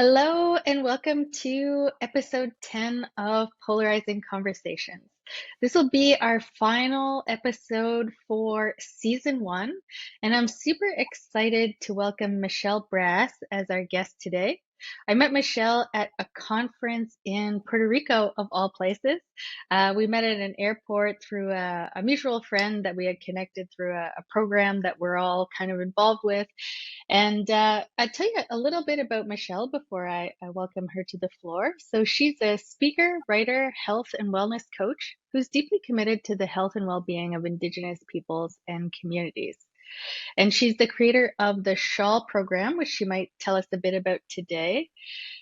Hello and welcome to episode 10 of Polarizing Conversations. This will be our final episode for season one, and I'm super excited to welcome Michelle Brass as our guest today. I met Michelle at a conference in Puerto Rico, of all places. We met at an airport through a mutual friend that we had connected through a program that we're all kind of involved with. And I'll tell you a little bit about Michelle before I welcome her to the floor. So she's a speaker, writer, health and wellness coach who's deeply committed to the health and well-being of Indigenous peoples and communities. And she's the creator of the SHAWL Program, which she might tell us a bit about today.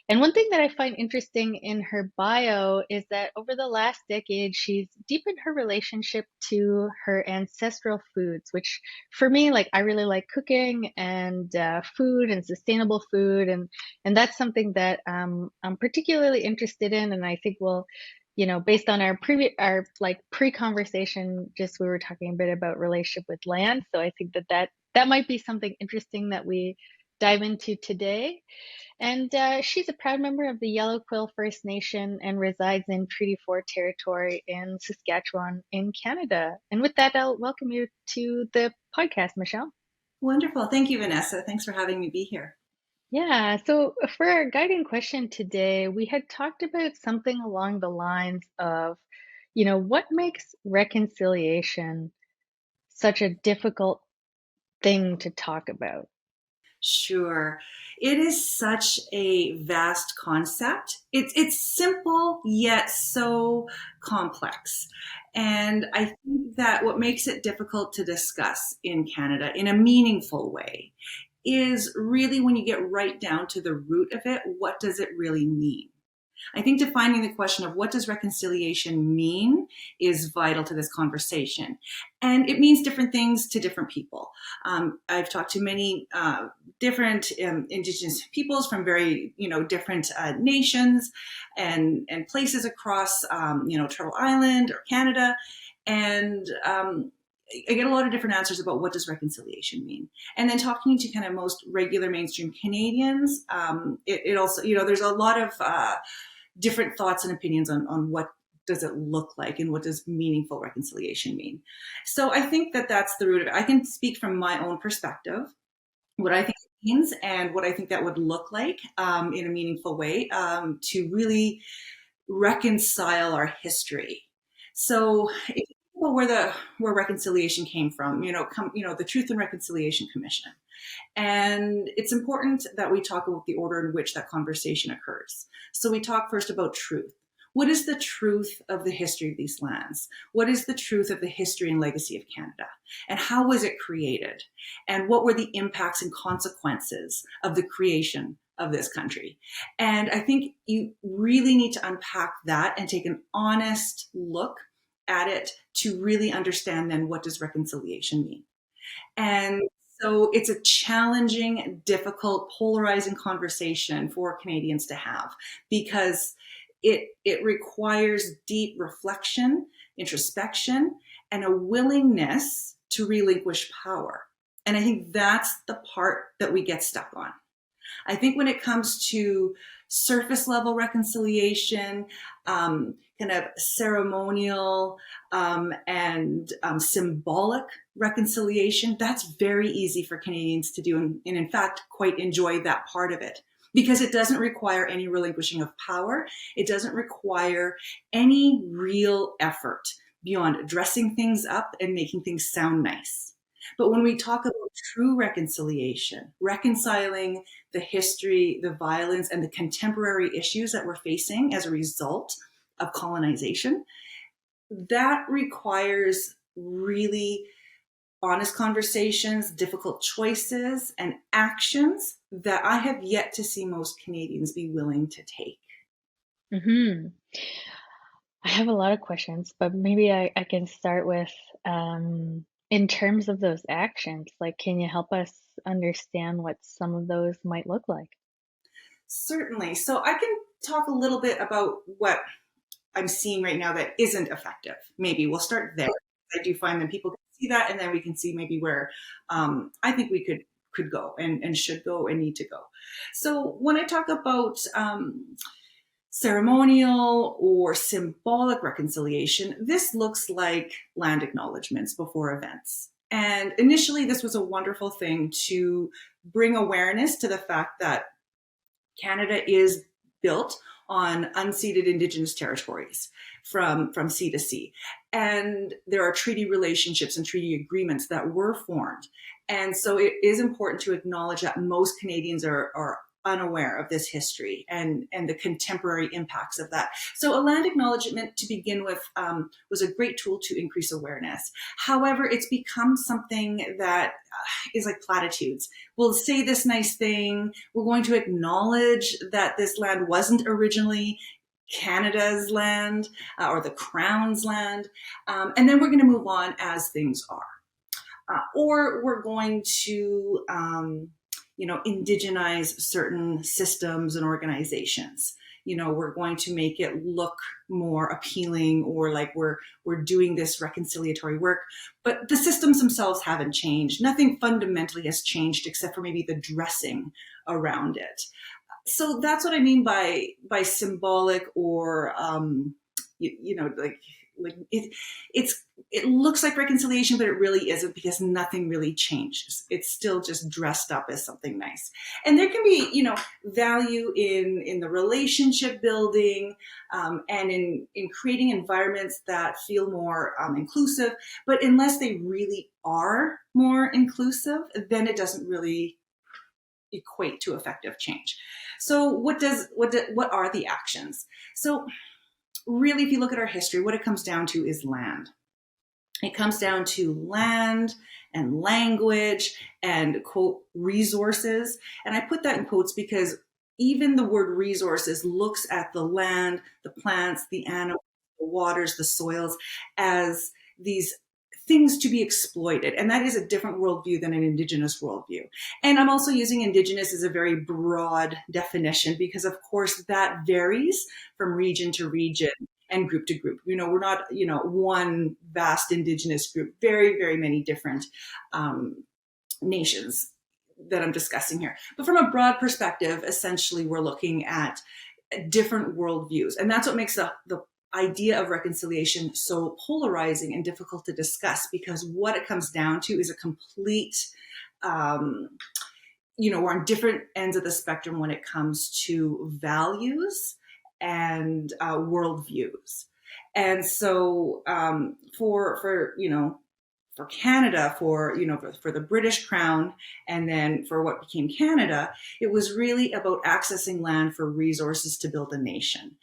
And one thing that I find interesting in her bio is that over the last decade, she's deepened her relationship to her ancestral foods, which for me, like I really like cooking and food and sustainable food. And that's something that I'm particularly interested in. And I think we'll, based on our like pre-conversation, just we were talking a bit about relationship with land. So I think that might be something interesting that we dive into today. And she's a proud member of the Yellow Quill First Nation and resides in Treaty 4 territory in Saskatchewan in Canada. And with that, I'll welcome you to the podcast, Michelle. Wonderful. Thank you, Vanessa. Thanks for having me be here. Yeah, so for our guiding question today, we had talked about something along the lines of, what makes reconciliation such a difficult thing to talk about? Sure. It is such a vast concept. It's simple yet so complex. And I think that what makes it difficult to discuss in Canada in a meaningful way is really when you get right down to the root of it, what does it really mean? I think defining the question of what does reconciliation mean is vital to this conversation. And it means different things to different people. I've talked to many different Indigenous peoples from very, different nations and places across, Turtle Island or Canada. And I get a lot of different answers about what does reconciliation mean. And then talking to kind of most regular mainstream Canadians, it also, there's a lot of different thoughts and opinions on what does it look like and what does meaningful reconciliation mean. So I think that that's the root of it. I can speak from my own perspective, what I think it means and what I think that would look like in a meaningful way to really reconcile our history. So if you think about where reconciliation came from, the Truth and Reconciliation Commission. And it's important that we talk about the order in which that conversation occurs. So we talk first about truth. What is the truth of the history of these lands? What is the truth of the history and legacy of Canada? And how was it created? And what were the impacts and consequences of the creation of this country? And I think you really need to unpack that and take an honest look at it to really understand then what does reconciliation mean. And so it's a challenging, difficult, polarizing conversation for Canadians to have because it requires deep reflection, introspection, and a willingness to relinquish power. And I think that's the part that we get stuck on. I think when it comes to surface level reconciliation, kind of ceremonial and symbolic reconciliation, that's very easy for Canadians to do and in fact quite enjoy that part of it because it doesn't require any relinquishing of power. It doesn't require any real effort beyond dressing things up and making things sound nice. But when we talk about true reconciliation, reconciling the history, the violence, and the contemporary issues that we're facing as a result of colonization, that requires really honest conversations, difficult choices, and actions that I have yet to see most Canadians be willing to take. Hmm. I have a lot of questions, but maybe I can start with in terms of those actions, like, can you help us understand what some of those might look like? Certainly. So I can talk a little bit about what I'm seeing right now that isn't effective. Maybe we'll start there. I do find that people can see that, and then we can see maybe where I think we could could go and should go and need to go. So when I talk about ceremonial or symbolic reconciliation, this looks like land acknowledgements before events. And initially, this was a wonderful thing to bring awareness to the fact that Canada is built on unceded Indigenous territories from sea to sea. And there are treaty relationships and treaty agreements that were formed. And so it is important to acknowledge that most Canadians are unaware of this history and the contemporary impacts of that. So a land acknowledgement to begin with was a great tool to increase awareness. However, it's become something that is like platitudes. We'll say this nice thing. We're going to acknowledge that this land wasn't originally Canada's land or the Crown's land. And then we're going to move on as things are. Or we're going to indigenize certain systems and organizations. We're going to make it look more appealing, or like we're doing this reconciliatory work. But the systems themselves haven't changed. Nothing fundamentally has changed except for maybe the dressing around it. So that's what I mean by symbolic, or it looks like reconciliation, but it really isn't, because nothing really changes. It's still just dressed up as something nice. And there can be, value in the relationship building, and in creating environments that feel more inclusive. But unless they really are more inclusive, then it doesn't really equate to effective change. So what are the actions? So really, if you look at our history, what it comes down to is land. It comes down to land and language and, quote, resources. And I put that in quotes because even the word resources looks at the land, the plants, the animals, the waters, the soils as these things to be exploited. And that is a different worldview than an Indigenous worldview. And I'm also using Indigenous as a very broad definition because, of course, that varies from region to region and group to group. We're not, one vast Indigenous group, very, very many different nations that I'm discussing here. But from a broad perspective, essentially, we're looking at different worldviews. And that's what makes the idea of reconciliation so polarizing and difficult to discuss, because what it comes down to is a complete, we're on different ends of the spectrum when it comes to values and worldviews. And so for Canada, for the British Crown, and then for what became Canada, it was really about accessing land for resources to build a nation.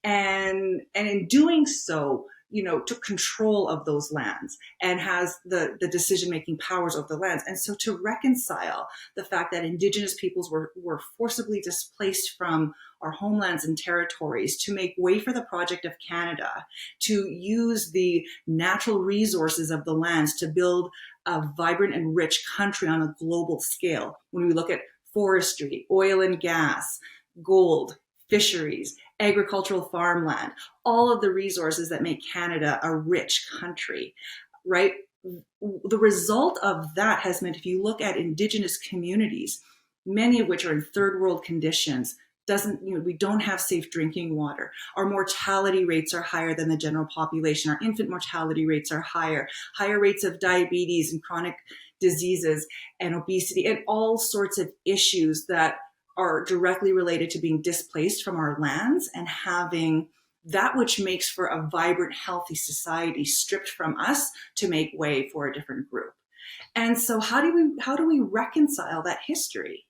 And in doing so, took control of those lands and has the decision-making powers of the lands. And so to reconcile the fact that Indigenous peoples were forcibly displaced from our homelands and territories to make way for the project of Canada, to use the natural resources of the lands to build a vibrant and rich country on a global scale. When we look at forestry, oil and gas, gold, fisheries, agricultural farmland, all of the resources that make Canada a rich country, right? The result of that has meant, if you look at Indigenous communities, many of which are in third world conditions, we don't have safe drinking water. Our mortality rates are higher than the general population. Our infant mortality rates are higher rates of diabetes and chronic diseases and obesity and all sorts of issues that are directly related to being displaced from our lands and having that which makes for a vibrant, healthy society stripped from us to make way for a different group. And so how do we reconcile that history?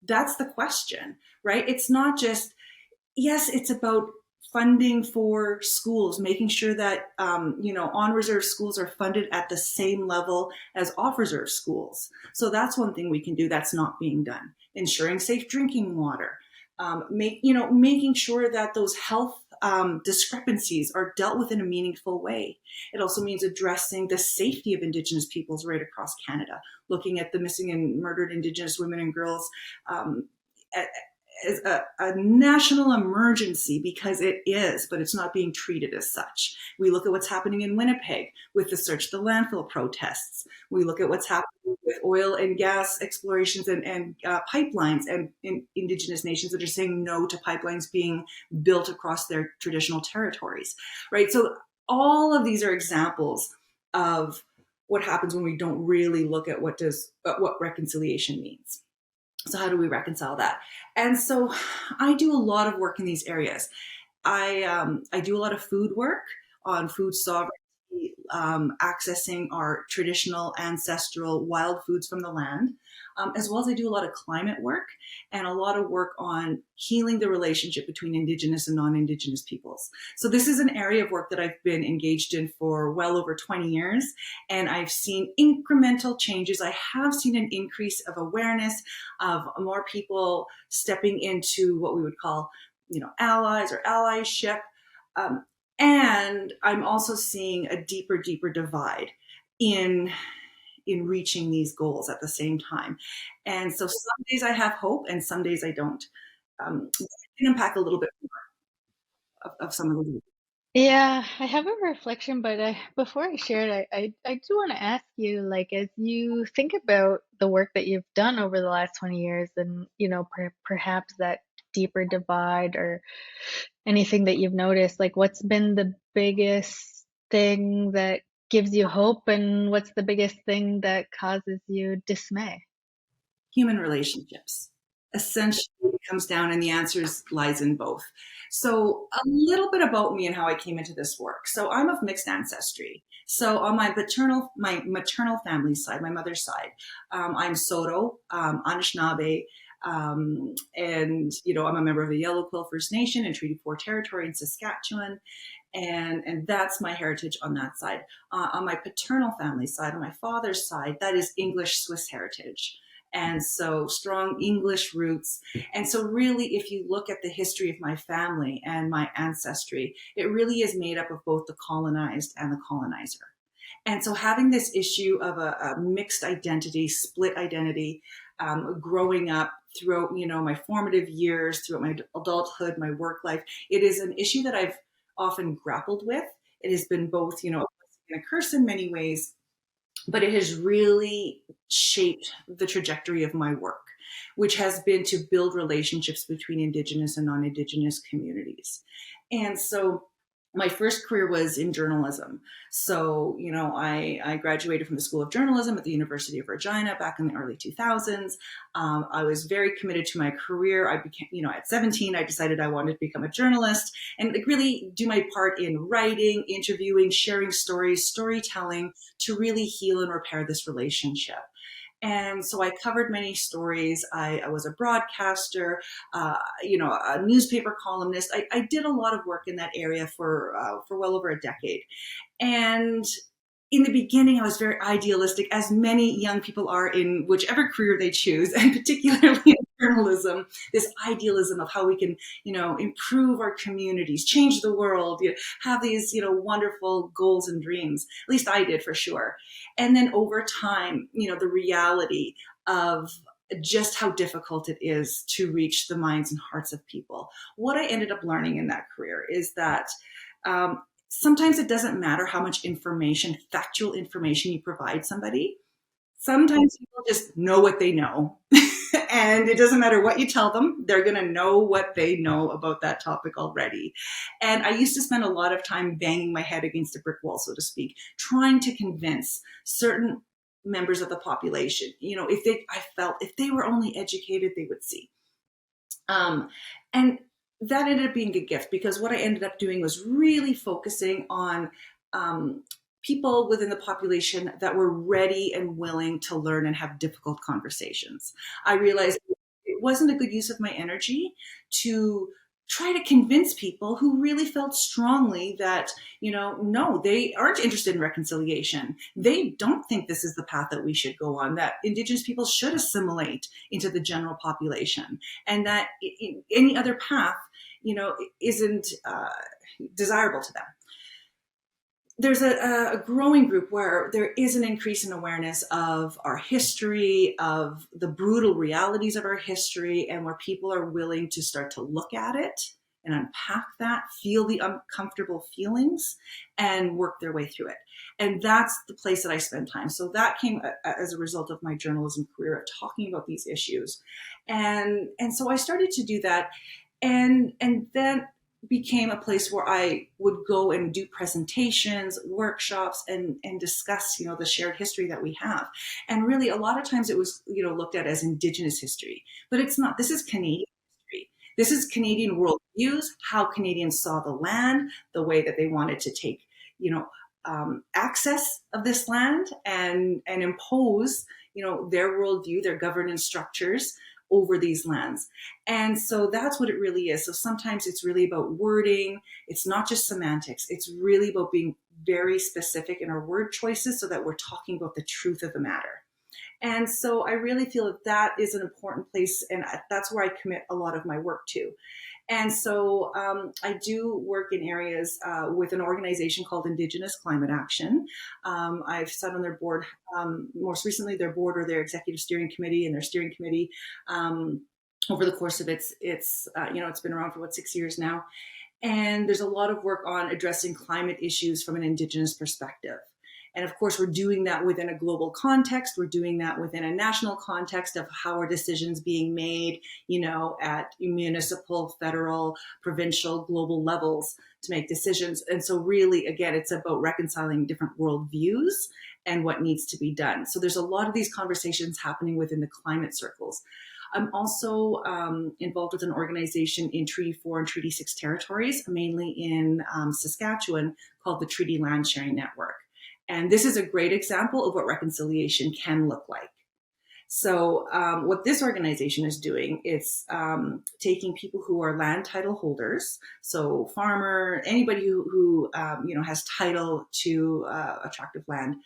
That's the question, right? It's not just, yes, it's about funding for schools, making sure that, on reserve schools are funded at the same level as off reserve schools. So that's one thing we can do that's not being done. Ensuring safe drinking water, making sure that those health discrepancies are dealt with in a meaningful way. It also means addressing the safety of Indigenous peoples right across Canada, looking at the missing and murdered Indigenous women and girls as a national emergency, because it is, but it's not being treated as such. We look at what's happening in Winnipeg with the Search the Landfill protests. We look at what's happening with oil and gas explorations and pipelines, and in Indigenous nations that are saying no to pipelines being built across their traditional territories, right? So all of these are examples of what happens when we don't really look at what reconciliation means. So how do we reconcile that? And so I do a lot of work in these areas. I do a lot of food work on food sovereignty, accessing our traditional ancestral wild foods from the land, as well as I do a lot of climate work and a lot of work on healing the relationship between Indigenous and non-Indigenous peoples. So this is an area of work that I've been engaged in for well over 20 years, and I've seen incremental changes. I have seen an increase of awareness, of more people stepping into what we would call, allies or allyship. Um, and I'm also seeing a deeper divide in reaching these goals at the same time. And so some days I have hope and some days I don't. I can unpack a little bit more of some of the. Yeah, I have a reflection, but before I share it, I do want to ask you, like, as you think about the work that you've done over the last 20 years and, perhaps that deeper divide or anything that you've noticed, like, what's been the biggest thing that gives you hope and what's the biggest thing that causes you dismay? Human relationships. Essentially, it comes down, and the answers lies in both. So a little bit about me and how I came into this work. So I'm of mixed ancestry. So on my maternal family side, my mother's side, I'm Soto, Anishinaabe, and I'm a member of the Yellow Quill First Nation and Treaty 4 territory in Saskatchewan, and that's my heritage on that side. On my paternal family side, on my father's side, that is English Swiss heritage. And so strong English roots. And so really, if you look at the history of my family and my ancestry, it really is made up of both the colonized and the colonizer. And so having this issue of a mixed identity, split identity, growing up throughout, my formative years, throughout my adulthood, my work life, it is an issue that I've often grappled with. It has been both, a blessing and a curse in many ways, but it has really shaped the trajectory of my work, which has been to build relationships between Indigenous and non-Indigenous communities. And so my first career was in journalism. So, I graduated from the School of Journalism at the University of Regina back in the early 2000s. I was very committed to my career. I became, at 17, I decided I wanted to become a journalist and really do my part in writing, interviewing, sharing stories, storytelling to really heal and repair this relationship. And so I covered many stories. I was a broadcaster, a newspaper columnist. I did a lot of work in that area for well over a decade. And in the beginning, I was very idealistic, as many young people are in whichever career they choose, and particularly in journalism, this idealism of how we can, improve our communities, change the world, have these, wonderful goals and dreams. At least I did, for sure. And then over time, the reality of just how difficult it is to reach the minds and hearts of people. What I ended up learning in that career is that sometimes it doesn't matter how much information, factual information you provide somebody. Sometimes people just know what they know. And it doesn't matter what you tell them, they're going to know what they know about that topic already. And I used to spend a lot of time banging my head against a brick wall, so to speak, trying to convince certain members of the population, I felt if they were only educated, they would see. And that ended up being a gift, because what I ended up doing was really focusing on people within the population that were ready and willing to learn and have difficult conversations. I realized it wasn't a good use of my energy to try to convince people who really felt strongly that, no, they aren't interested in reconciliation. They don't think this is the path that we should go on, that Indigenous people should assimilate into the general population, and that any other path, isn't desirable to them. there's a growing group where there is an increase in awareness of our history, of the brutal realities of our history, and where people are willing to start to look at it and unpack that, feel the uncomfortable feelings, and work their way through it. And that's the place that I spend time. So that came as a result of my journalism career, of talking about these issues. And so I started to do that. And then became a place where I would go and do presentations, workshops, and discuss, the shared history that we have. And really, a lot of times it was, looked at as Indigenous history, but it's not. This is Canadian history. This is Canadian worldviews, how Canadians saw the land, the way that they wanted to take, access of this land and impose, their worldview, their governance structures over these lands. And so that's what it really is. So sometimes it's really about wording. It's not just semantics. It's really about being very specific in our word choices so that we're talking about the truth of the matter. And so I really feel that that is an important place, and that's where I commit a lot of my work to. And so I do work in areas with an organization called Indigenous Climate Action. I've sat on their board, most recently their board or their executive steering committee and their steering committee over the course of it's been around for 6 years now. And there's a lot of work on addressing climate issues from an Indigenous perspective. And of course, we're doing that within a global context. We're doing that within a national context of how are decisions being made, at municipal, federal, provincial, global levels to make decisions. And so really, again, it's about reconciling different worldviews and what needs to be done. So there's a lot of these conversations happening within the climate circles. I'm also involved with an organization in Treaty 4 and Treaty 6 territories, mainly in Saskatchewan, called the Treaty Land Sharing Network. And this is a great example of what reconciliation can look like. So what this organization is doing, it's taking people who are land title holders, so farmer, anybody who has title to a tract of land,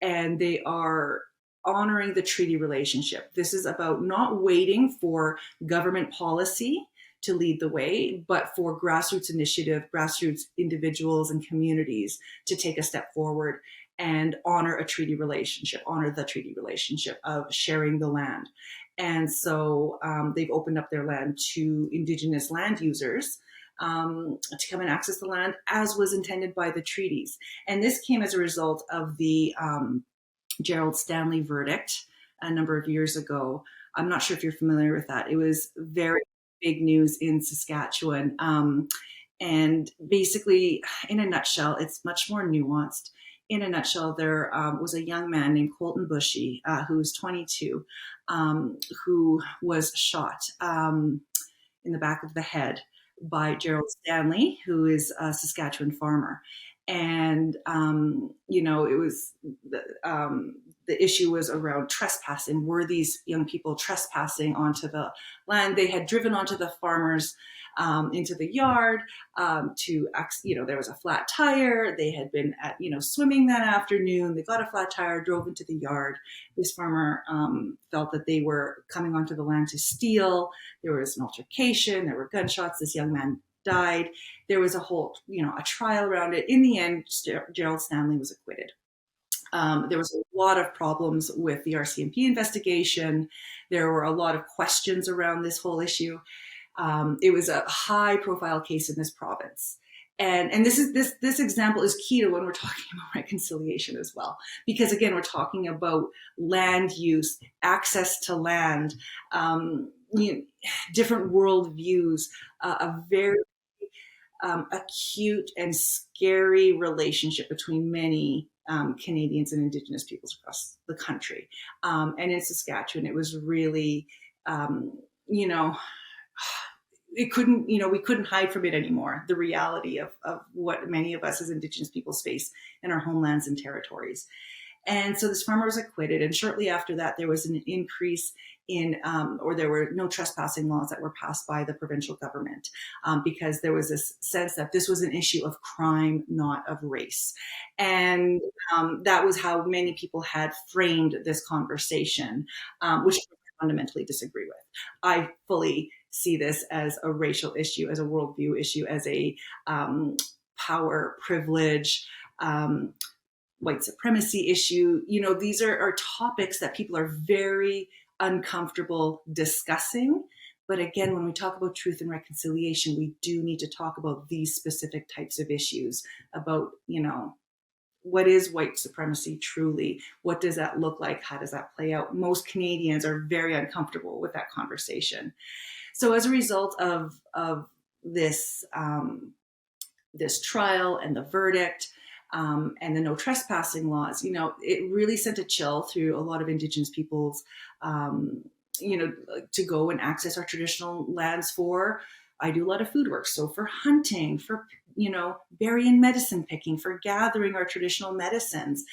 and they are honoring the treaty relationship. This is about not waiting for government policy to lead the way, but for grassroots initiative, grassroots individuals and communities to take a step forward and honor the treaty relationship of sharing the land. And so they've opened up their land to Indigenous land users to come and access the land as was intended by the treaties. And this came as a result of the Gerald Stanley verdict a number of years ago. I'm not sure if you're familiar with that. It was very big news in Saskatchewan. And basically, in a nutshell, it's much more nuanced. In a nutshell, there was a young man named Colton Bushy, who was 22, who was shot in the back of the head by Gerald Stanley, who is a Saskatchewan farmer. And, it was the issue was around trespassing. Were these young people trespassing onto the land? They had driven onto the farmers into the yard there was a flat tire. They had been swimming that afternoon. They got a flat tire, drove into the yard. This farmer felt that they were coming onto the land to steal. There was an altercation. There were gunshots. This young man died. There was a whole, a trial around it. In the end, Gerald Stanley was acquitted. There was a lot of problems with the RCMP investigation. There were a lot of questions around this whole issue. It was a high-profile case in this province. And this example is key to when we're talking about reconciliation as well, because again, we're talking about land use, access to land, different worldviews, a very acute and scary relationship between many Canadians and Indigenous peoples across the country. And in Saskatchewan, it was really, we couldn't hide from it anymore. The reality of what many of us as Indigenous peoples face in our homelands and territories. And so this farmer was acquitted. And shortly after that, there was an increase in, or there were no trespassing laws that were passed by the provincial government because there was this sense that this was an issue of crime, not of race. And that was how many people had framed this conversation, which I fundamentally disagree with. I fully see this as a racial issue, as a worldview issue, as a power, privilege, um, white supremacy issue. These are topics that people are very uncomfortable discussing. But again, when we talk about truth and reconciliation, we do need to talk about these specific types of issues about, what is white supremacy truly? What does that look like? How does that play out? Most Canadians are very uncomfortable with that conversation. So as a result of this this trial and the verdict, and the no trespassing laws, it really sent a chill through a lot of Indigenous peoples, to go and access our traditional lands for. I do a lot of food work, so for hunting, for berry and medicine picking, for gathering our traditional medicines,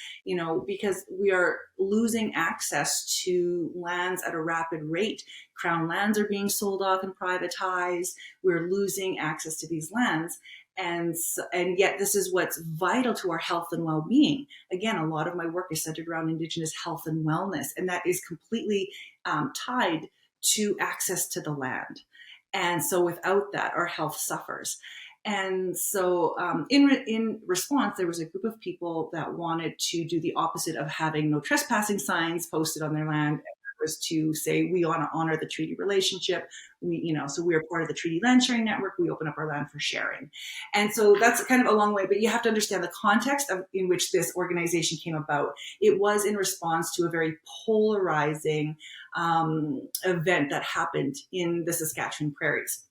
because we are losing access to lands at a rapid rate. Crown lands are being sold off and privatized. We're losing access to these lands. And yet this is what's vital to our health and well-being. Again, a lot of my work is centered around Indigenous health and wellness, and that is completely tied to access to the land. And so without that, our health suffers. And so in response, there was a group of people that wanted to do the opposite of having no trespassing signs posted on their land. Was to say we want to honor the treaty relationship. So we are part of the treaty land sharing network. We open up our land for sharing. And so that's kind of a long way, but you have to understand the context in which this organization came about. It was in response to a very polarizing event that happened in the Saskatchewan prairies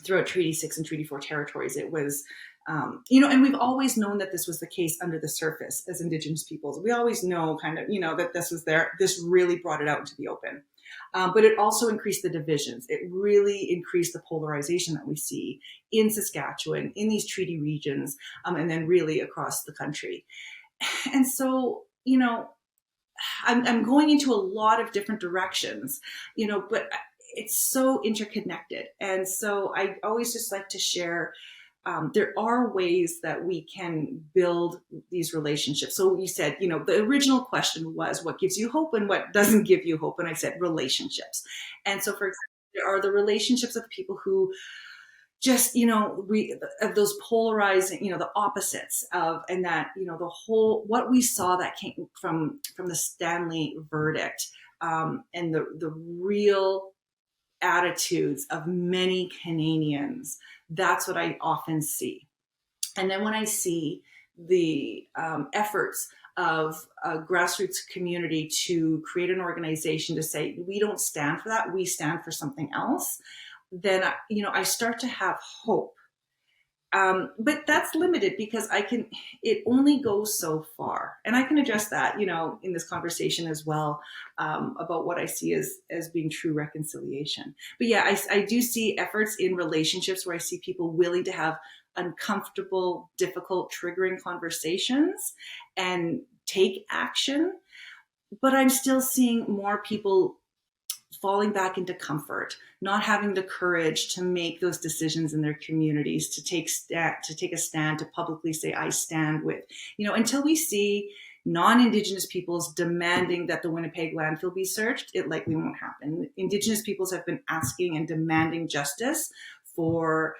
throughout Treaty 6 and Treaty 4 territories. It was, and we've always known that this was the case under the surface as Indigenous peoples. We always know kind of, that this was there. This really brought it out into the open. But it also increased the divisions. It really increased the polarization that we see in Saskatchewan, in these treaty regions, and then really across the country. And so, I'm going into a lot of different directions, but it's so interconnected. And so I always just like to share, there are ways that we can build these relationships. So you said, the original question was what gives you hope and what doesn't give you hope? And I said relationships. And so, for example, there are the relationships of people who just, of those polarizing, the opposites of, and that, the whole, what we saw that came from the Stanley verdict, and the real attitudes of many Canadians. That's what I often see. And then when I see the efforts of a grassroots community to create an organization to say, we don't stand for that, we stand for something else, then, I start to have hope. But that's limited because it only goes so far. And I can address that, in this conversation as well, about what I see as being true reconciliation. But yeah, I do see efforts in relationships where I see people willing to have uncomfortable, difficult, triggering conversations and take action. But I'm still seeing more people falling back into comfort, not having the courage to make those decisions in their communities, to take a stand, to publicly say, I stand with, until we see non-Indigenous peoples demanding that the Winnipeg landfill be searched, it likely won't happen. Indigenous peoples have been asking and demanding justice for,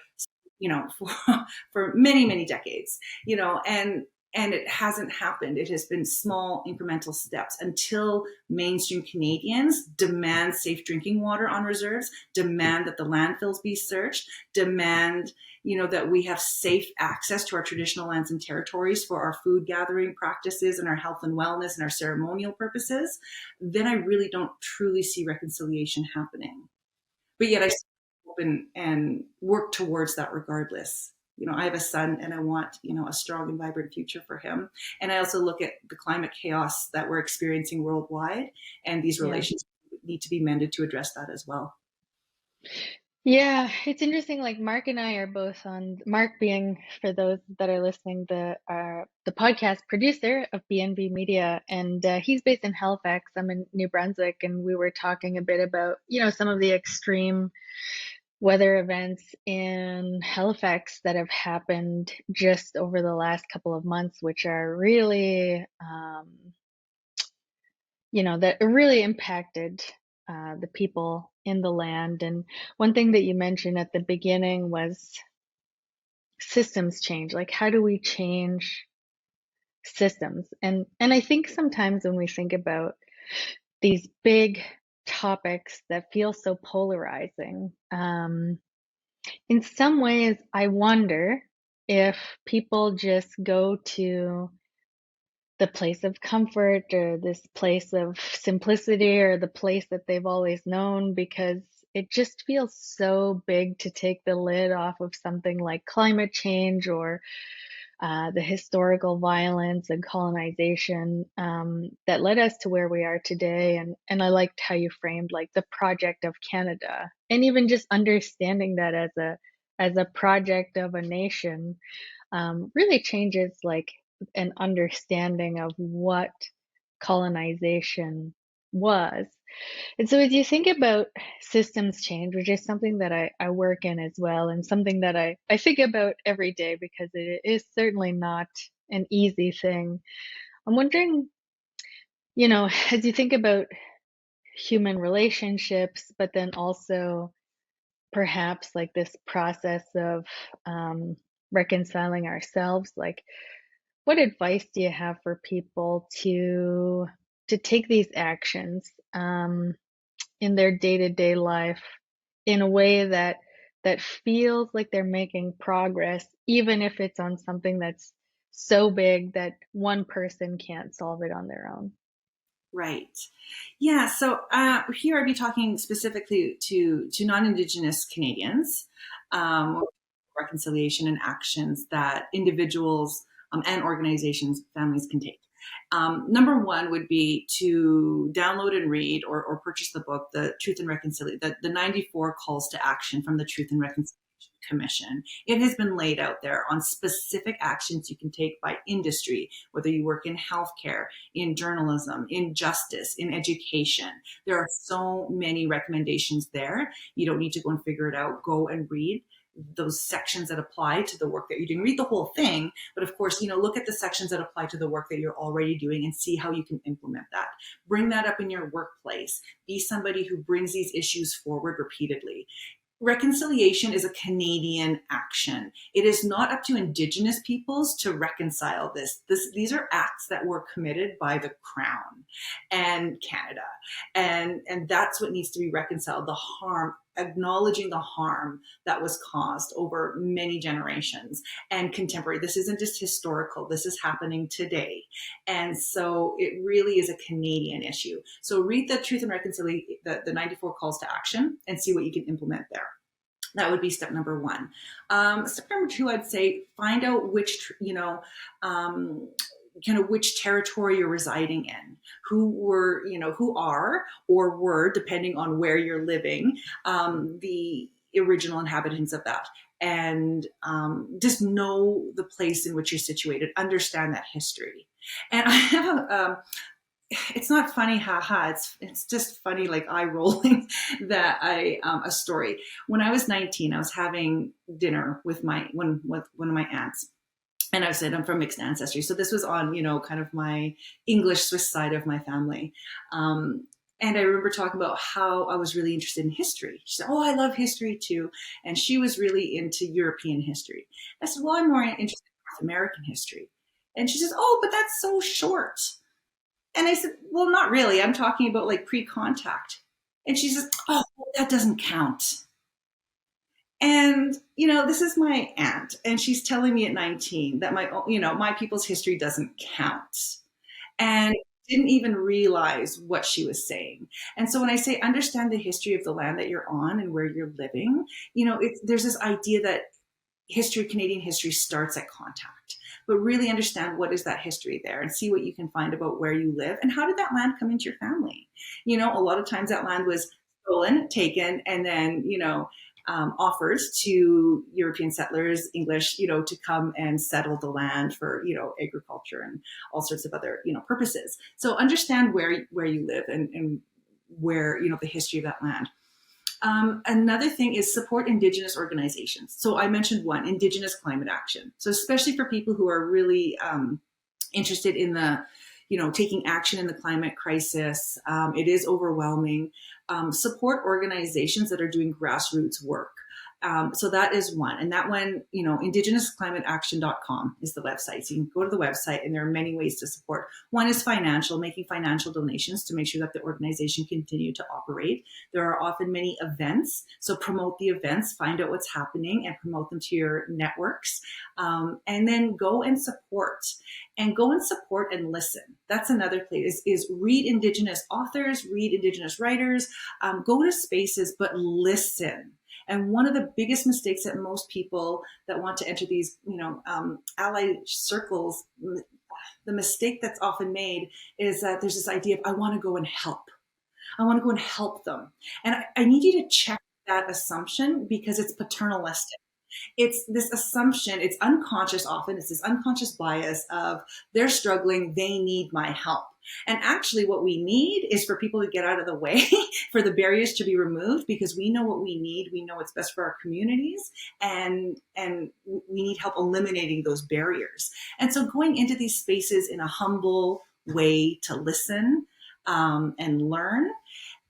for many, many decades, and it hasn't happened. It has been small incremental steps until mainstream Canadians demand safe drinking water on reserves, demand that the landfills be searched, demand, that we have safe access to our traditional lands and territories for our food gathering practices and our health and wellness and our ceremonial purposes. Then I really don't truly see reconciliation happening. But yet I and work towards that regardless. I have a son and I want, a strong and vibrant future for him. And I also look at the climate chaos that we're experiencing worldwide, and these relationships need to be mended to address that as well. Yeah, it's interesting. Like Mark and I are both on, Mark being, for those that are listening, the podcast producer of BNB Media, and he's based in Halifax. I'm in New Brunswick, and we were talking a bit about, some of the extreme weather events in Halifax that have happened just over the last couple of months, which are really, that really impacted the people in the land. And one thing that you mentioned at the beginning was systems change. Like, how do we change systems. And I think sometimes when we think about these big topics that feel so polarizing, in some ways, I wonder if people just go to the place of comfort or this place of simplicity or the place that they've always known because it just feels so big to take the lid off of something like climate change or the historical violence and colonization that led us to where we are today. And I liked how you framed like the project of Canada, and even just understanding that as a project of a nation really changes like an understanding of what colonization was. And so as you think about systems change, which is something that I work in as well, and something that I think about every day because it is certainly not an easy thing. I'm wondering, as you think about human relationships, but then also perhaps like this process of reconciling ourselves, like what advice do you have for people to take these actions in their day-to-day life in a way that feels like they're making progress, even if it's on something that's so big that one person can't solve it on their own? Right. Yeah. So here I'd be talking specifically to non-Indigenous Canadians, um, reconciliation and actions that individuals and organizations, families can take. Number one would be to download and read or purchase the book, The Truth and Reconciliation, the 94 Calls to Action from the Truth and Reconciliation Commission. It has been laid out there on specific actions you can take by industry, whether you work in healthcare, in journalism, in justice, in education. There are so many recommendations there. You don't need to go and figure it out. Go and read those sections that apply to the work that you're doing. Read the whole thing, but of course, look at the sections that apply to the work that you're already doing and see how you can implement that. Bring that up in your workplace. Be somebody who brings these issues forward repeatedly. Reconciliation is a Canadian action. It is not up to Indigenous peoples to reconcile this. These are acts that were committed by the Crown and Canada. And that's what needs to be reconciled, the harm, acknowledging the harm that was caused over many generations and contemporary. This isn't just historical. This is happening today. And so it really is a Canadian issue. So read the Truth and Reconciliation, the 94 Calls to Action, and see what you can implement there. That would be step number one. Step number two, I'd say find out which, kind of which territory you're residing in, who are or were, depending on where you're living, the original inhabitants of that. And just know the place in which you're situated, understand that history. And I have it's not funny, haha. It's just funny, like eye rolling. That a story. When I was 19, I was having dinner with one of my aunts, and I said I'm from mixed ancestry, so this was on kind of my English Swiss side of my family. And I remember talking about how I was really interested in history. She said, "Oh, I love history too," and she was really into European history. I said, "Well, I'm more interested in North American history," and she says, "Oh, but that's so short." And I said, "Well, not really. I'm talking about like pre-contact." And she says, "Oh, that doesn't count." And, this is my aunt, and she's telling me at 19 that my people's history doesn't count. And didn't even realize what she was saying. And so when I say understand the history of the land that you're on and where you're living, there's this idea that Canadian history starts at contact, but really understand what is that history there and see what you can find about where you live and how did that land come into your family. A lot of times that land was stolen, taken, and then, offered to European settlers, English, to come and settle the land for, agriculture and all sorts of other, purposes. So understand where you live and where, the history of that land. Another thing is support Indigenous organizations. So I mentioned one, Indigenous climate action. So especially for people who are really interested in taking action in the climate crisis, it is overwhelming. Support organizations that are doing grassroots work. So that is one. And that one, indigenousclimateaction.com is the website. So you can go to the website, and there are many ways to support. One is financial, making financial donations to make sure that the organization continue to operate. There are often many events. So promote the events, find out what's happening and promote them to your networks. And then go and support. And go and support and listen. That's another place is read Indigenous authors, read Indigenous writers, go to spaces, but listen. And one of the biggest mistakes that most people that want to enter these, ally circles, the mistake that's often made is that there's this idea of, I want to go and help. I want to go and help them. And I need you to check that assumption, because it's paternalistic. It's this assumption, it's unconscious often, it's this unconscious bias of, they're struggling, they need my help. And actually what we need is for people to get out of the way, for the barriers to be removed, because we know what we need, we know what's best for our communities, and we need help eliminating those barriers. And so going into these spaces in a humble way to listen and learn.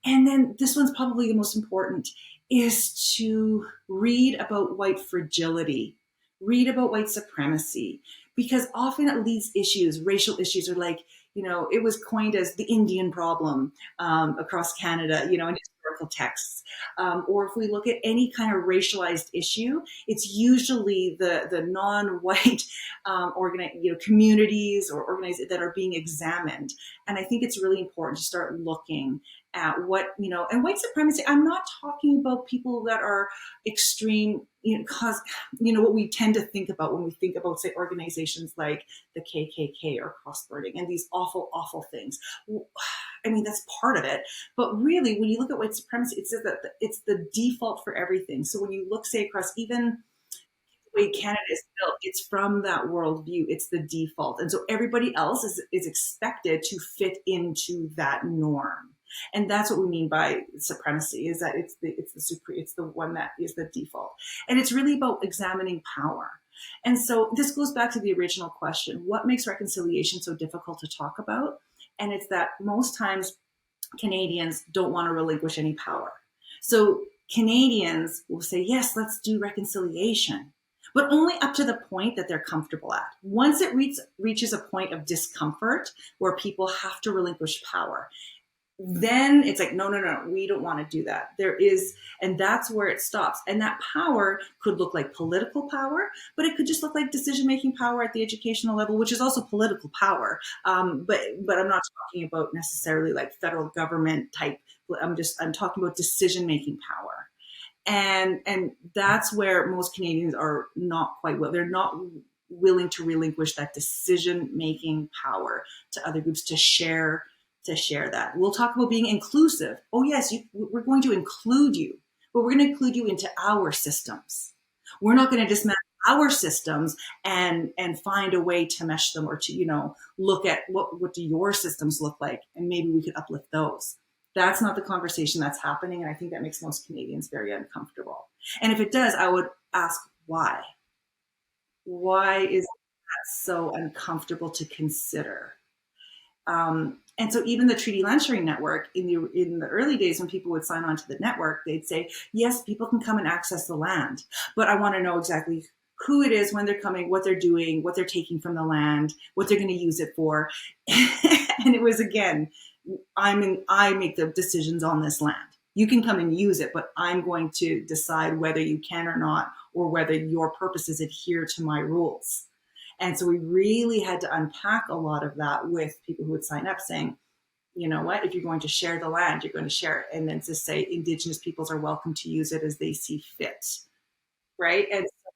And then this one's probably the most important, is to read about white fragility, read about white supremacy, because often it leads issues, racial issues are like, it was coined as the Indian problem across Canada, in historical texts. Or if we look at any kind of racialized issue, it's usually the non-white communities or organizations that are being examined. And I think it's really important to start looking at what, and white supremacy, I'm not talking about people that are extreme, cause, what we tend to think about when we think about, say, organizations like the KKK or cross-boarding and these awful, awful things. I mean, that's part of it. But really, when you look at white supremacy, it says that it's the default for everything. So when you look, say, across even the way Canada is built, it's from that worldview. It's the default. And so everybody else is expected to fit into that norm. And that's what we mean by supremacy, is that it's the one that is the default. And it's really about examining power. And so this goes back to the original question, what makes reconciliation so difficult to talk about? And it's that most times Canadians don't want to relinquish any power. So Canadians will say, yes, let's do reconciliation, but only up to the point that they're comfortable at. Once it reaches a point of discomfort where people have to relinquish power, then it's like, no, we don't want to do that. And that's where it stops. And that power could look like political power, but it could just look like decision-making power at the educational level, which is also political power. But I'm not talking about necessarily like federal government type. I'm talking about decision-making power. And that's where most Canadians are not quite well. They're not willing to relinquish that decision-making power to other groups to share that. We'll talk about being inclusive. Oh yes, we're going to include you, but we're going to include you into our systems. We're not going to dismantle our systems and find a way to mesh them, or to, look at what do your systems look like, and maybe we could uplift those. That's not the conversation that's happening. And I think that makes most Canadians very uncomfortable. And if it does, I would ask why. Why is that so uncomfortable to consider? And so even the Treaty Land Sharing Network, in the early days when people would sign on to the network, they'd say, yes, people can come and access the land, but I want to know exactly who it is, when they're coming, what they're doing, what they're taking from the land, what they're going to use it for. And it was, again, I make the decisions on this land. You can come and use it, but I'm going to decide whether you can or not, or whether your purposes adhere to my rules. And so we really had to unpack a lot of that with people who would sign up, saying, you know what, if you're going to share the land, you're going to share it. And then to say Indigenous peoples are welcome to use it as they see fit. Right. And so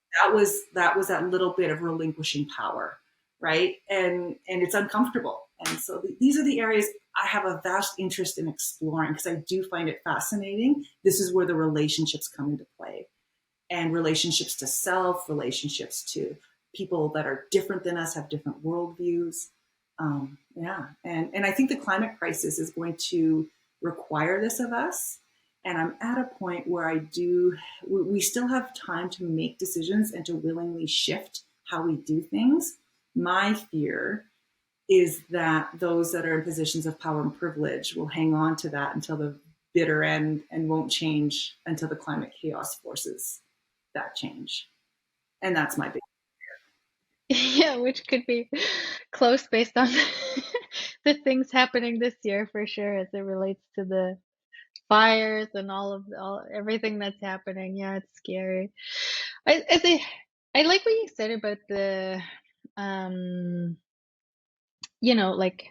that was that little bit of relinquishing power. Right. And it's uncomfortable. And so these are the areas I have a vast interest in exploring, because I do find it fascinating. This is where the relationships come into play, and relationships to self, relationships to people that are different than us, have different worldviews. And I think the climate crisis is going to require this of us. And I'm at a point where we still have time to make decisions and to willingly shift how we do things. My fear is that those that are in positions of power and privilege will hang on to that until the bitter end and won't change until the climate chaos forces that change. And that's my big. Yeah, which could be close based on the things happening this year for sure as it relates to the fires and all everything that's happening. Yeah, it's scary. I think I like what you said about the um like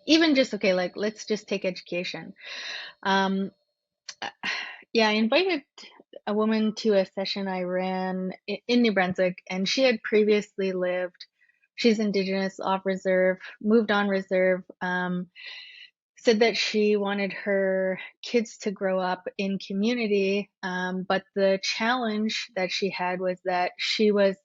even just okay, like let's just take education. Um yeah, I invited a woman to a session I ran in New Brunswick, and she had previously lived, she's Indigenous, off reserve, moved on reserve, said that she wanted her kids to grow up in community, but the challenge that she had was that she was,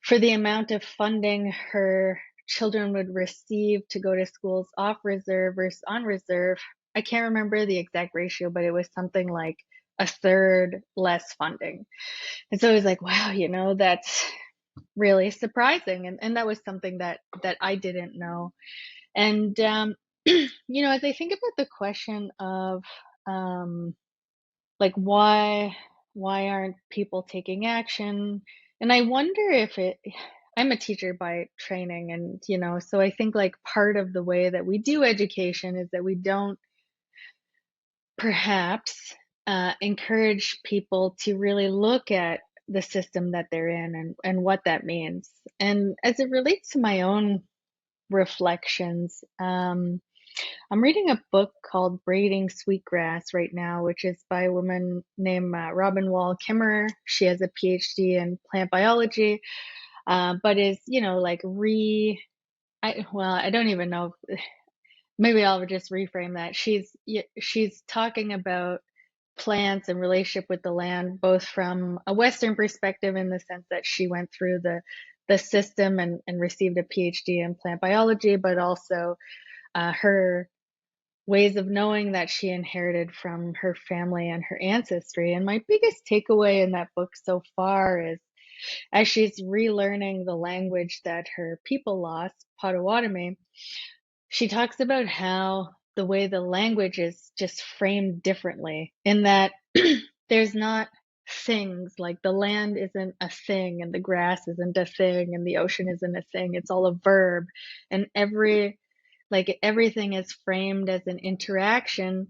for the amount of funding her children would receive to go to schools off reserve versus on reserve, I can't remember the exact ratio, but it was something like a third less funding. And so it was like, wow, that's really surprising. And that was something that I didn't know. And as I think about the question of like why aren't people taking action? And I wonder if I'm a teacher by training, and so I think like part of the way that we do education is that we don't perhaps encourage people to really look at the system that they're in and what that means. And as it relates to my own reflections, I'm reading a book called Braiding Sweetgrass right now, which is by a woman named Robin Wall Kimmerer. She has a PhD in plant biology, but is, like I don't even know. Maybe I'll just reframe that. She's talking about plants and relationship with the land, both from a Western perspective in the sense that she went through the system and received a PhD in plant biology, but also her ways of knowing that she inherited from her family and her ancestry. And my biggest takeaway in that book so far is as she's relearning the language that her people lost, Potawatomi, she talks about how the way the language is just framed differently, in that there's not things like the land isn't a thing and the grass isn't a thing and the ocean isn't a thing. It's all a verb. And everything is framed as an interaction.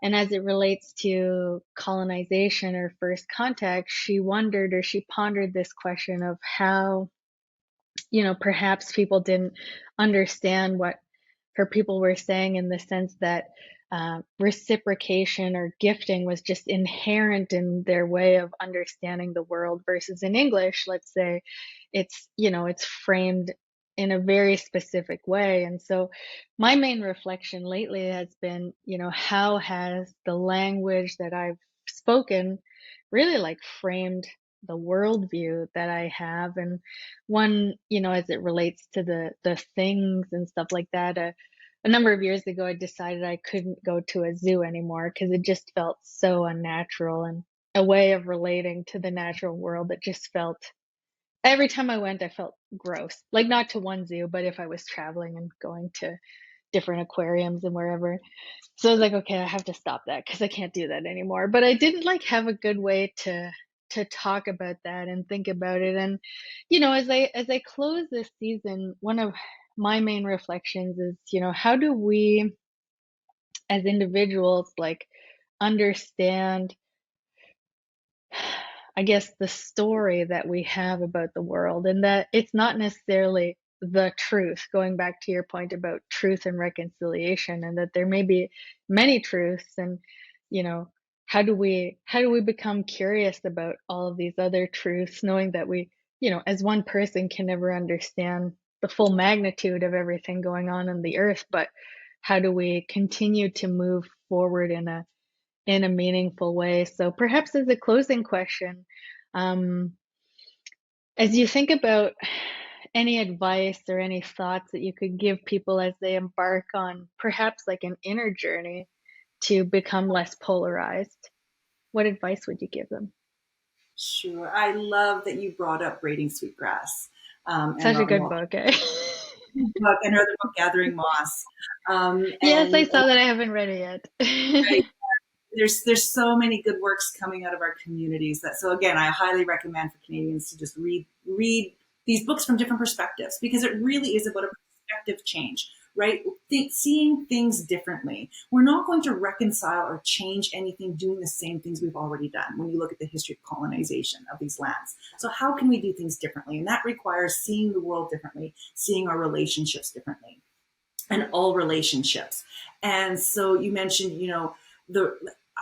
And as it relates to colonization or first contact, she wondered, or she pondered this question of how, perhaps people didn't understand what her people were saying, in the sense that reciprocation or gifting was just inherent in their way of understanding the world, versus in English, let's say, it's framed in a very specific way. And so my main reflection lately has been, how has the language that I've spoken really like framed the worldview that I have. And one, as it relates to the things and stuff like that, a number of years ago, I decided I couldn't go to a zoo anymore because it just felt so unnatural, and a way of relating to the natural world that just felt, every time I went, I felt gross. Like, not to one zoo, but if I was traveling and going to different aquariums and wherever. So I was like, okay, I have to stop that because I can't do that anymore. But I didn't like have a good way to talk about that and think about it. And as I close this season, one of my main reflections is, how do we as individuals like understand, I guess, the story that we have about the world, and that it's not necessarily the truth, going back to your point about truth and reconciliation, and that there may be many truths. And you know how do we become curious about all of these other truths, knowing that we, as one person, can never understand the full magnitude of everything going on the earth, but how do we continue to move forward in a meaningful way? So perhaps as a closing question, um, as you think about any advice or any thoughts that you could give people as they embark on perhaps like an inner journey to become less polarized, what advice would you give them? Sure. I love that you brought up Braiding Sweetgrass, and Such a Robin good Wall book, eh? book and her other book, Gathering Moss. Yes, I And saw that. I haven't read it yet. there's so many good works coming out of our communities that, so again, I highly recommend for Canadians to just read these books from different perspectives, because it really is about a perspective change, right? Seeing things differently. We're not going to reconcile or change anything doing the same things we've already done when you look at the history of colonization of these lands. So how can we do things differently? And that requires seeing the world differently, seeing our relationships differently, and all relationships. And so you mentioned, the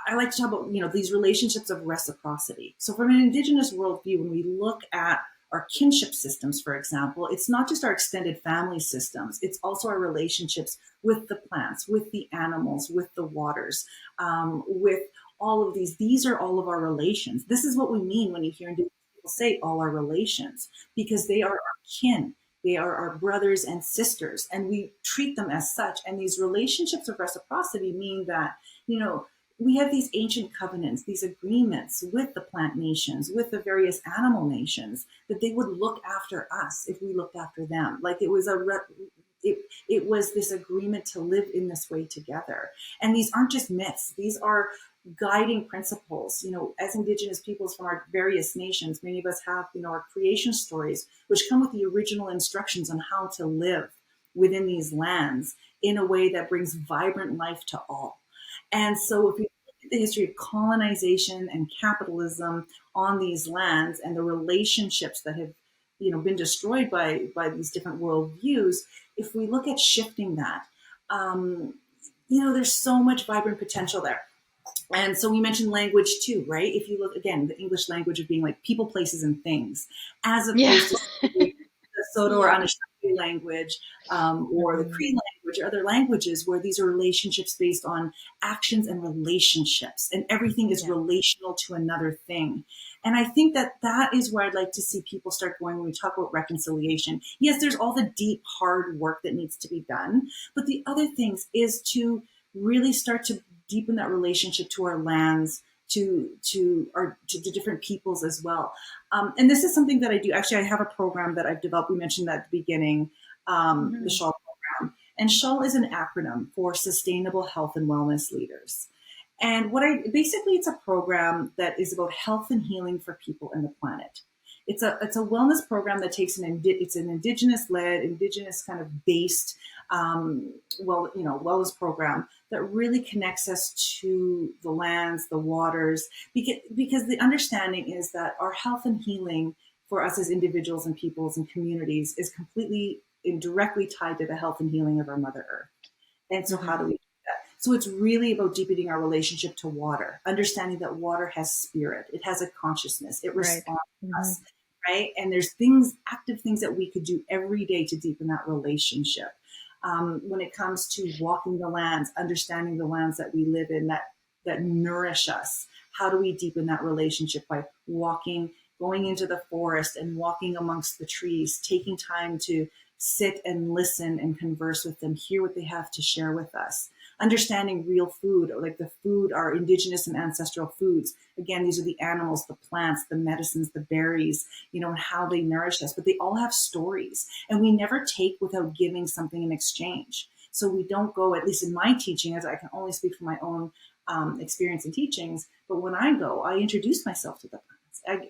I like to talk about, these relationships of reciprocity. So from an Indigenous worldview, when we look at our kinship systems, for example, it's not just our extended family systems, it's also our relationships with the plants, with the animals, with the waters, with all of these. These are all of our relations. This is what we mean when you hear Indigenous people say all our relations, because they are our kin. They are our brothers and sisters, and we treat them as such. And these relationships of reciprocity mean that, we have these ancient covenants, these agreements with the plant nations, with the various animal nations, that they would look after us if we looked after them. Like it was it was this agreement to live in this way together. And these aren't just myths; these are guiding principles. As Indigenous peoples from our various nations, many of us have, our creation stories, which come with the original instructions on how to live within these lands in a way that brings vibrant life to all. And so if we look at the history of colonization and capitalism on these lands and the relationships that have, been destroyed by these different worldviews, if we look at shifting that, there's so much vibrant potential there. And so we mentioned language too, right? If you look again, the English language of being like people, places, and things, as Yeah. opposed to the Soto or Yeah. Anishinaabe language, or the Mhm. Cree language, or other languages where these are relationships based on actions and relationships, and everything is Yeah. relational to another thing. And I think that that is where I'd like to see people start going when we talk about reconciliation. Yes, there's all the deep, hard work that needs to be done, but the other things is to really start to deepen that relationship to our lands, to different peoples as well. And this is something that I do. Actually, I have a program that I've developed. We mentioned that at the beginning, the Mhm. SHAWL program. And SHAWL is an acronym for Sustainable Health and Wellness Leaders. And basically, it's a program that is about health and healing for people and the planet. It's a wellness program that takes it's an Indigenous led, Indigenous kind of based, wellness program that really connects us to the lands, the waters, because the understanding is that our health and healing for us as individuals and peoples and communities is completely and directly tied to the health and healing of our Mother Earth. And so how Mhm. do we do that? So it's really about deepening our relationship to water, understanding that water has spirit, it has a consciousness, it Right. responds to Mhm. us, right? And there's active things that we could do every day to deepen that relationship. When it comes to walking the lands, understanding the lands that we live in that nourish us, how do we deepen that relationship by walking, going into the forest and walking amongst the trees, taking time to sit and listen and converse with them, hear what they have to share with us. Understanding real food, like the food, our indigenous and ancestral foods. Again, these are the animals, the plants, the medicines, the berries, and how they nourish us, but they all have stories. And we never take without giving something in exchange. So we don't go, at least in my teaching, as I can only speak from my own experience and teachings, but when I go, I introduce myself to the plants.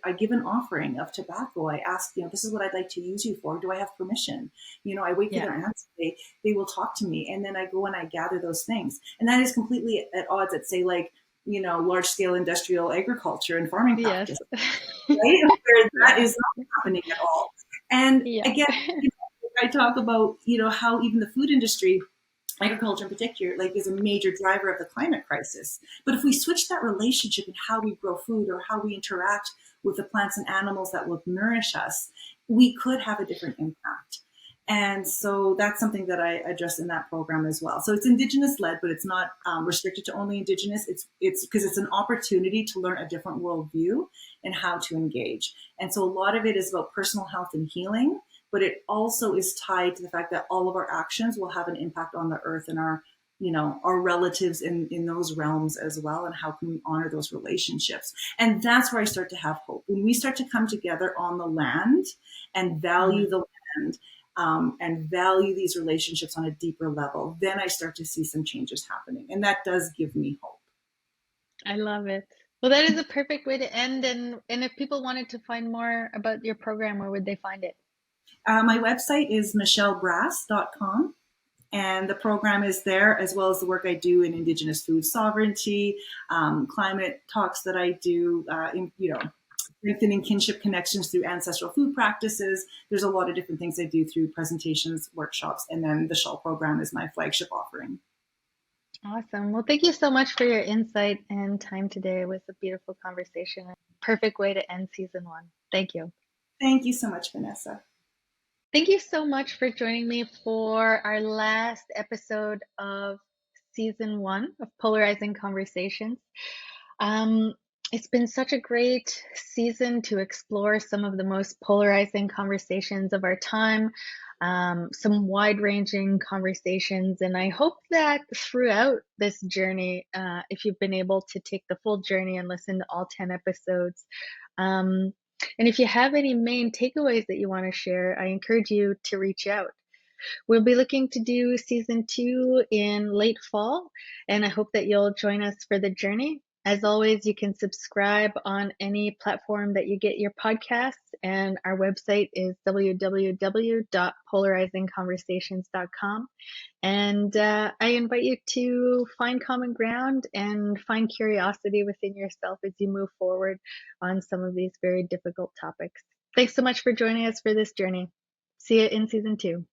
I give an offering of tobacco. I ask, this is what I'd like to use you for. Do I have permission? I wait for Yeah. their answer. They will talk to me. And then I go and I gather those things. And that is completely at odds at, say, like, large scale industrial agriculture and farming Yes. practice, right? Where that Yeah. is not happening at all. And Yeah. again, I talk about, how even the food industry, agriculture in particular, like is a major driver of the climate crisis. But if we switch that relationship in how we grow food or how we interact with the plants and animals that will nourish us, we could have a different impact. And so that's something that I address in that program as well. So it's Indigenous led, but it's not restricted to only Indigenous. It's because it's an opportunity to learn a different worldview and how to engage. And so a lot of it is about personal health and healing, but it also is tied to the fact that all of our actions will have an impact on the earth and our relatives in those realms as well, and how can we honor those relationships. And that's where I start to have hope. When we start to come together on the land and value Mhm. the land, and value these relationships on a deeper level, then I start to see some changes happening. And that does give me hope. I love it. Well, that is a perfect way to end. And if people wanted to find more about your program, where would they find it? My website is michellebrass.com, and the program is there, as well as the work I do in Indigenous food sovereignty, climate talks that I do, strengthening kinship connections through ancestral food practices. There's a lot of different things I do through presentations, workshops, and then the SHAWL program is my flagship offering. Awesome. Well, thank you so much for your insight and time today. It was a beautiful conversation. Perfect way to end season one. Thank you. Thank you so much, Vanessa. Thank you so much for joining me for our last episode of season one of Polarizing Conversations. Um, it's been such a great season to explore some of the most polarizing conversations of our time, some wide ranging conversations. And I hope that throughout this journey, if you've been able to take the full journey and listen to all 10 episodes, um, and if you have any main takeaways that you want to share, I encourage you to reach out. We'll be looking to do season two in late fall, and I hope that you'll join us for the journey. As always, you can subscribe on any platform that you get your podcasts, and our website is www.polarizingconversations.com. And I invite you to find common ground and find curiosity within yourself as you move forward on some of these very difficult topics. Thanks so much for joining us for this journey. See you in season two.